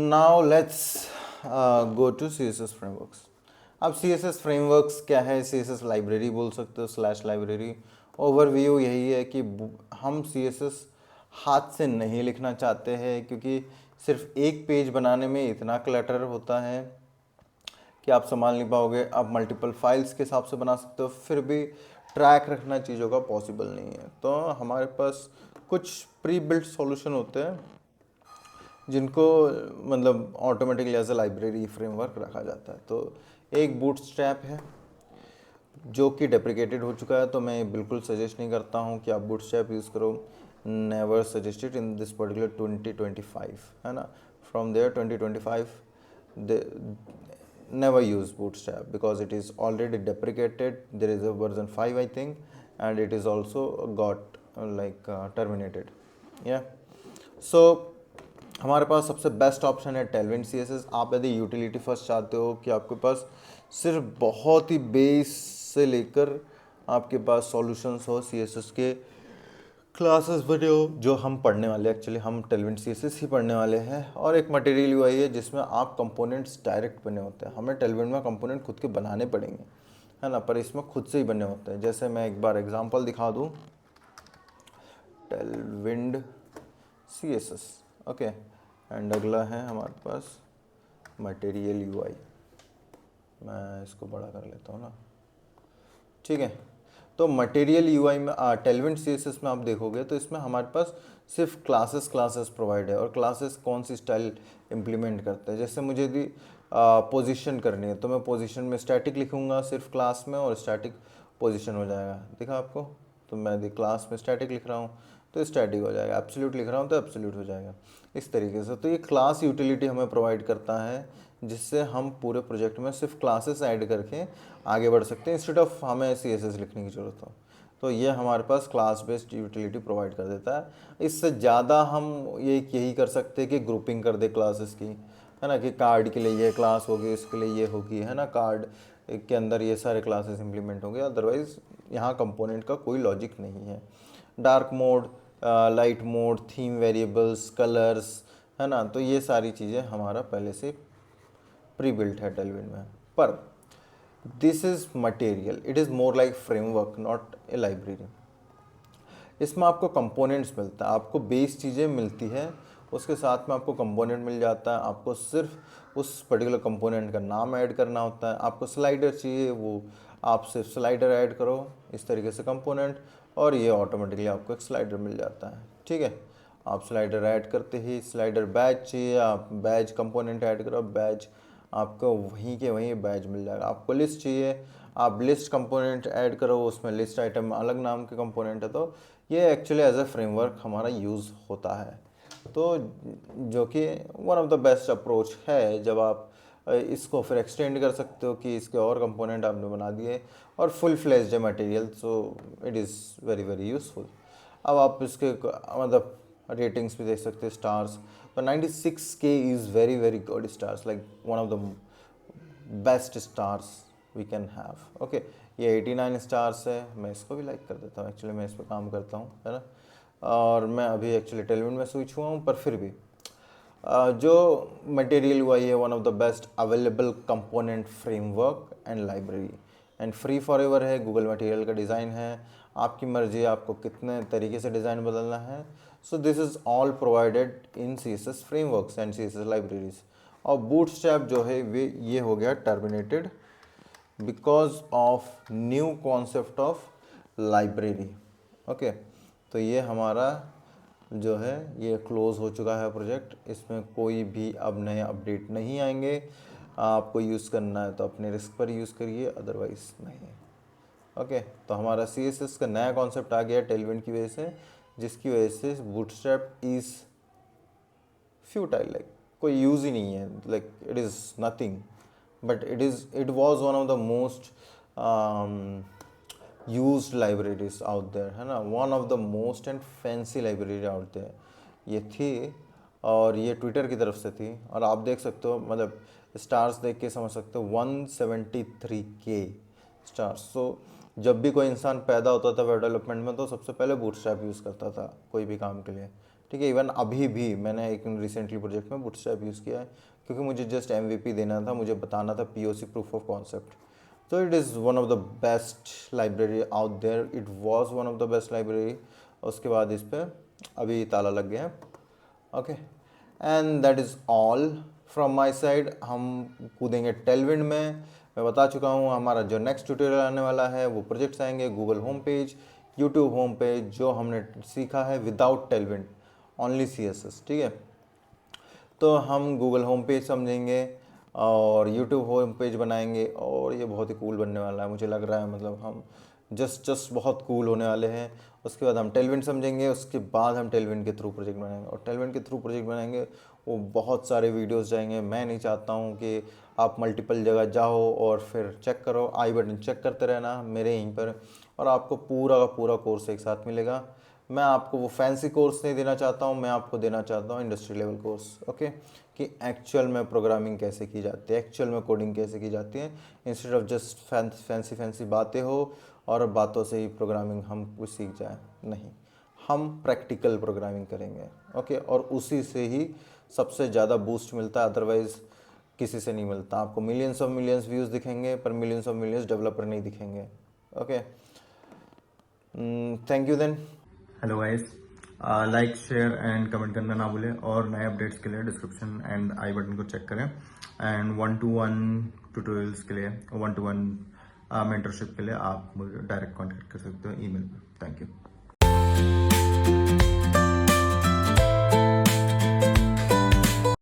Now let's go to C S S frameworks. अब C S S frameworks क्या है, सी S S library बोल सकते हो, स्लैश लाइब्रेरी। ओवरव्यू यही है कि हम सी एस एस हाथ से नहीं लिखना चाहते हैं, क्योंकि सिर्फ एक पेज बनाने में इतना क्लटर होता है कि आप संभाल नहीं पाओगे। आप मल्टीपल फाइल्स के हिसाब से बना सकते हो, फिर भी ट्रैक रखना चीज़ों का पॉसिबल नहीं है। तो हमारे पास कुछ प्री बिल्ट सॉल्यूशन होते हैं जिनको मतलब automatically as a library framework रखा जाता है। तो एक बूटस्ट्रैप है जो कि डेप्रिकेटेड हो चुका है, तो मैं बिल्कुल सजेस्ट नहीं करता हूँ कि आप बूटस्ट्रैप यूज़ करो। Never suggested in this particular 2025, है ना। From there 2025 never use bootstrap because it is already deprecated. There is a version 5 I think, and it is also got terminated. Yeah, so हमारे पास सबसे best option है Tailwind C S S. आप यदि utility first चाहते हो कि आपके पास सिर्फ बहुत ही बेस से लेकर आपके पास सॉल्यूशंस हो सी एस एस के, क्लासेस बने हो, जो हम पढ़ने वाले हैं। एक्चुअली हम टेलविन सी एस एस ही पढ़ने वाले हैं। और एक मटेरियल यूआई है जिसमें आप कंपोनेंट्स डायरेक्ट बने होते हैं। हमें टेलविन में कंपोनेंट खुद के बनाने पड़ेंगे, है ना, पर इसमें खुद से ही बने होते हैं। जैसे मैं एक बार एग्जांपल दिखा दूं, Tailwind C S S, okay. And अगला है हमारे पास मटेरियल यूआई। मैं इसको बड़ा कर लेता हूँ ना, ठीक है। तो मटेरियल यूआई में टेलविन सीएसएस में आप देखोगे तो इसमें हमारे पास सिर्फ क्लासेस प्रोवाइड है। और क्लासेस कौन सी स्टाइल इम्प्लीमेंट करते हैं, जैसे मुझे यदि पोजीशन करनी है तो मैं पोजीशन में स्टैटिक लिखूंगा सिर्फ क्लास में, और स्टैटिक पोजीशन हो जाएगा। दिखा आपको, तो मैं यदि क्लास में स्टैटिक लिख रहा हूँ तो स्टैटिक हो जाएगा, एब्सोल्यूट लिख रहा हूँ तो एब्सोल्यूट हो जाएगा, इस तरीके से। तो ये क्लास यूटिलिटी हमें प्रोवाइड करता है, जिससे हम पूरे प्रोजेक्ट में सिर्फ क्लासेस ऐड करके आगे बढ़ सकते हैं, इंस्टेड ऑफ हमें सीएसएस लिखने की ज़रूरत हो। तो ये हमारे पास क्लास बेस्ड यूटिलिटी प्रोवाइड कर देता है। इससे ज़्यादा हम यही कर सकते हैं कि ग्रुपिंग कर दे क्लासेस की, है ना, कि कार्ड के लिए ये क्लास होगी, इसके लिए ये होगी, है ना, कार्ड के अंदर ये सारे क्लासेस इंप्लीमेंट होंगे। अदरवाइज़ यहाँ कंपोनेंट का कोई लॉजिक नहीं है। Dark mode, light mode, theme variables, colours, है ना, तो ये सारी चीज़ें हमारा पहले से प्री बिल्ट है टेलविन में। पर this is material, it is more like framework, not a library. इसमें आपको कंपोनेंट्स मिलता है, आपको बेस चीज़ें मिलती है, उसके साथ में आपको कंपोनेंट मिल जाता है। आपको सिर्फ उस पर्टिकुलर कंपोनेंट का नाम ऐड करना होता है। आपको स्लाइडर चाहिए, वो आप सिर्फ स्लाइडर ऐड करो इस तरीके से कंपोनेंट, और ये ऑटोमेटिकली आपको एक स्लाइडर मिल जाता है, ठीक है। आप स्लाइडर ऐड करते ही स्लाइडर बैज चाहिए, आप बैज कंपोनेंट ऐड करो, बैज आपको वहीं के वहीं बैज मिल जाएगा। आपको लिस्ट चाहिए, आप लिस्ट कंपोनेंट ऐड करो, उसमें लिस्ट आइटम अलग नाम के कंपोनेंट है। तो ये एक्चुअली एज ए फ्रेमवर्क हमारा यूज़ होता है, तो जो कि one of the best approach है। जब आप इसको फिर एक्सटेंड कर सकते हो कि इसके और कंपोनेंट आपने बना दिए और फुल फ्लेज्ड है material, so it is very very useful. अब आप इसके मतलब रेटिंग्स भी देख सकते हैं, स्टार्स। तो 96K is very very good stars, like one of the best stars we can have, okay. ये 89 स्टार्स है, मैं इसको भी लाइक कर देता हूँ। एक्चुअली मैं इस पर काम करता हूँ, है ना, और मैं अभी एक्चुअली टेलविन में स्विच हुआ हूँ, पर फिर भी जो मटेरियल हुआ ये one of the best available component framework and library, and free for ever है। गूगल मटेरियल का डिज़ाइन है, आपकी मर्जी आपको कितने तरीके से डिज़ाइन बदलना है। So this is all provided in C S S frameworks and C S S libraries. और बूटस्ट्रैप जो है वे ये हो गया terminated because of new concept of library, okay. तो ये हमारा जो है ये क्लोज़ हो चुका है प्रोजेक्ट। इसमें कोई भी अब नए अपडेट नहीं आएंगे। आपको यूज़ करना है तो अपने रिस्क पर यूज़ करिए, अदरवाइज नहीं, ओके। तो हमारा सी एस एस का नया कॉन्सेप्ट आ गया टेलविन की वजह से, जिसकी वजह से बूटस्ट्रैप इज़ फ्यूटाइल, लाइक कोई यूज़ ही नहीं है, like it is nothing, but it was one of the most used libraries out there, है ना, one of the most and fancy library out there ये थी। और ये ट्विटर की तरफ से थी, और आप देख सकते हो, मतलब स्टार्स देख के समझ सकते हो 173K स्टार्स। सो जब भी कोई इंसान पैदा होता था वेब डेवलपमेंट में तो सबसे पहले बूटस्ट्रैप यूज़ करता था कोई भी काम के लिए, ठीक है। इवन अभी भी मैंने एक रिसेंटली प्रोजेक्ट में बूटस्ट्रैप यूज़ किया है, क्योंकि मुझे जस्ट MVP देना था, मुझे बताना था POC, प्रूफ ऑफ कॉन्सेप्ट। तो it is one of the best library out there, it was one of the best library. उसके बाद इस पर अभी ताला लग गया है। Okay, and that is all from my side. हम कूदेंगे टेलविंड में। मैं बता चुका हूँ हमारा जो नेक्स्ट ट्यूटोरियल आने वाला है वो प्रोजेक्ट्स आएंगे, Google home page, YouTube home page, जो हमने सीखा है विदाउट टेलविंड, ओनली CSS। ठीक है, तो हम गूगल होम पेज समझेंगे और यूट्यूब होम पेज बनाएंगे, और ये बहुत ही कूल बनने वाला है मुझे लग रहा है। मतलब हम जस्ट बहुत कूल होने वाले हैं। उसके बाद हम टेलविंड समझेंगे, उसके बाद हम टेलविंड के थ्रू प्रोजेक्ट बनाएंगे, और टेलविंड के थ्रू प्रोजेक्ट बनाएंगे वो बहुत सारे वीडियोस जाएंगे। मैं नहीं चाहता हूँ कि आप मल्टीपल जगह जाओ और फिर चेक करो, आई बटन चेक करते रहना मेरे यहीं पर, और आपको पूरा का पूरा कोर्स एक साथ मिलेगा। मैं आपको वो फैंसी कोर्स नहीं देना चाहता हूँ, मैं आपको देना चाहता हूँ इंडस्ट्री लेवल कोर्स। ओके, कि एक्चुअल में प्रोग्रामिंग कैसे की जाती है, एक्चुअल में कोडिंग कैसे की जाती है, इंस्टेड ऑफ जस्ट फैंसी बातें हो और बातों से ही प्रोग्रामिंग हम कुछ सीख जाए। नहीं, हम प्रैक्टिकल प्रोग्रामिंग करेंगे। ओके, और उसी से ही सबसे ज़्यादा बूस्ट मिलता है, अदरवाइज़ किसी से नहीं मिलता। आपको मिलियंस ऑफ मिलियंस व्यूज़ दिखेंगे पर मिलियंस ऑफ मिलियंस डेवलपर नहीं दिखेंगे। Okay, thank you then. Hello guys, like share and comment करना ना भूलें, और नए अपडेट्स के लिए डिस्क्रिप्शन एंड आई बटन को चेक करें। एंड 1-to-1 ट्यूटोरियल्स के लिए, 1-to-1 मेंटरशिप के लिए आप मुझे डायरेक्ट कॉन्टैक्ट कर सकते हो ईमेल पर। Thank you.